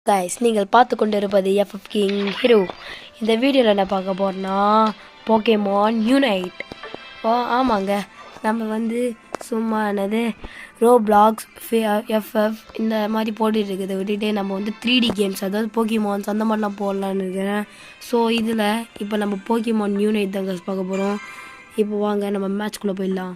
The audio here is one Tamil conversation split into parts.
கைஸ், நீங்கள் பார்த்து கொண்டிருப்பது எஃப்எஃப் கிங் ஹீரோ. இந்த வீடியோவில் என்ன பார்க்க போகிறோன்னா போக்கேமான் யூனைட். ஆமாங்க, நம்ம சும்மா என்னது ரோப்ளாக்ஸ் எஃப்எஃப் இந்த மாதிரி போட்டுட்டு இருக்குது விட்டுட்டு நம்ம 3D கேம்ஸ், அதாவது போக்கேமான்ஸ் அந்த மாதிரிலாம் போடலான்னு இருக்கிறேன். ஸோ இதில் இப்போ நம்ம போக்கேமான் யூனைட் தாங்க பார்க்க போகிறோம். இப்போ வாங்க நம்ம மேட்ச்குள்ளே போயிடலாம்.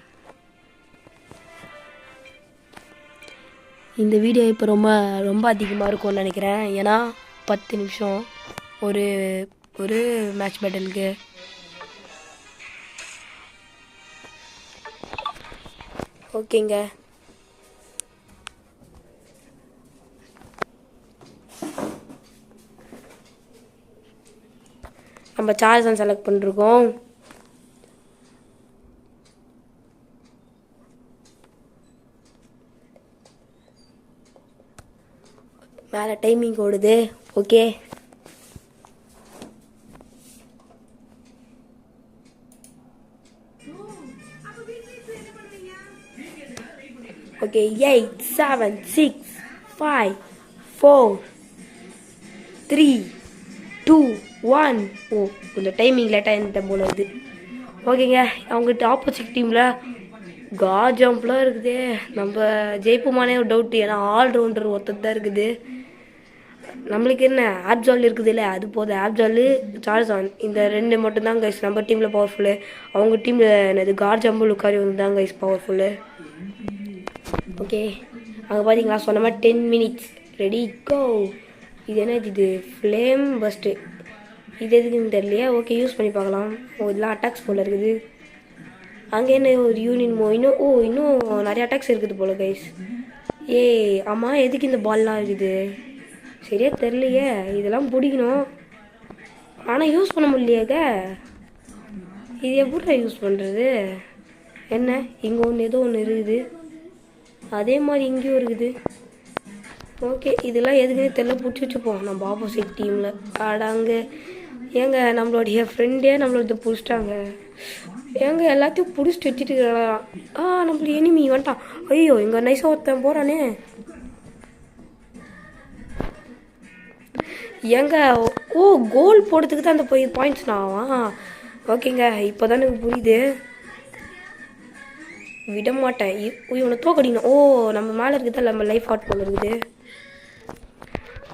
இந்த வீடியோ இப்போ ரொம்ப அதிகமாக இருக்கும்னு நினைக்கிறேன். ஏன்னா 10 நிமிஷம் ஒரு மேட்ச் பேட்டலுக்கு. ஓகேங்க, நம்ம சார்ஜ் தான் செலக்ட் பண்ணிருக்கோம். மேலே டைமிங் ஓடுது. Okay, okay 8 7 6 5 4 3 2 1. ஓ, கொஞ்சம் டைமிங் லேட்டாக இருந்த போல இருக்குது. ஓகேங்க, அவங்ககிட்ட ஆப்போசிட் டீமில் கார் ஜம்ப்லாம் இருக்குது. நம்ம ஜெயிப்போமானே ஒரு டவுட். ஏன்னா ஆல்ரவுண்டர் ஒருத்தர் தான் இருக்குது. நம்மளுக்கு என்ன ஆப்ஜால் இருக்குது இல்லை, அது போதும். ஆப்ஜாலு சார்ஜான் இந்த ரெண்டு மட்டும்தான் கைஸ் நம்ம டீமில் பவர்ஃபுல்லு. அவங்க டீமில் என்னது கார் ஜம்பு லுக்காரி தான் கைஸ் பவர்ஃபுல்லு. ஓகே, அங்கே பார்த்தீங்களா சொன்ன மாதிரி 10 மினிட்ஸ் ரெடி கோ. இது என்ன இது ஃப்ளேம் பஸ்ட்டு, இது எதுக்குன்னு தெரியலையா. ஓகே, யூஸ் பண்ணி பார்க்கலாம். இதெல்லாம் அட்டாக்ஸ் போல் இருக்குது. அங்கே என்ன ஒரு யூனியன் இன்னும் நிறைய அட்டாக்ஸ் இருக்குது போல் கைஸ். ஆமாம், எதுக்கு இந்த பால்லாம் இருக்குது சரியா தெரியலையே. இதெல்லாம் பிடிக்கணும், ஆனால் யூஸ் பண்ண முடியலையாக்க. இது எப்படி யூஸ் பண்ணுறது? என்ன இங்கே ஏதோ ஒன்று இருக்குது, அதே மாதிரி இங்கேயும் இருக்குது. ஓகே, இதெல்லாம் எதுக்குன்னு தெரியல, பிடிச்சி வச்சுப்போம் நம்ம ஆப்போசிட் டீமில். அங்கே ஏங்க நம்மளுடைய ஃப்ரெண்டே நம்மளோட பிடிச்சிட்டாங்க. ஏங்க எல்லாத்தையும் பிடிச்சிட்டு வச்சுட்டு இருக்கிறான். நம்மளுடைய எனிமி வந்துட்டான். ஐயோ, இங்கே நைஸாக ஒருத்தன் போகிறானே. ஏங்க கோல் போடுறதுக்கு தான் அந்த பாயிண்ட்ஸ் நான். ஓகேங்க, இப்போ தான் எனக்கு புரியுது. விட மாட்டேன், இவனை தோக்கடிக்கணும். நம்ம மேலே இருக்குதா நம்ம லைஃப் ஹார்ட் போல இருக்குது.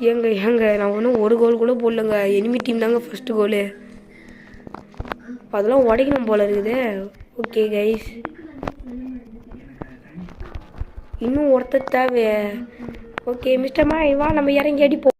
ஏங்க நான் ஒன்றும் ஒரு கோல் கூட போடலங்க. எனிமி டீம் தாங்க ஃபஸ்ட்டு கோலு. அதெல்லாம் உடைக்கணும் போல இருக்குது. ஓகே கைஸ், இன்னும் ஒருத்தர் தேவை. ஓகே மிஸ்டர் மா, வா நம்ம இறங்கி அடிப்போம்.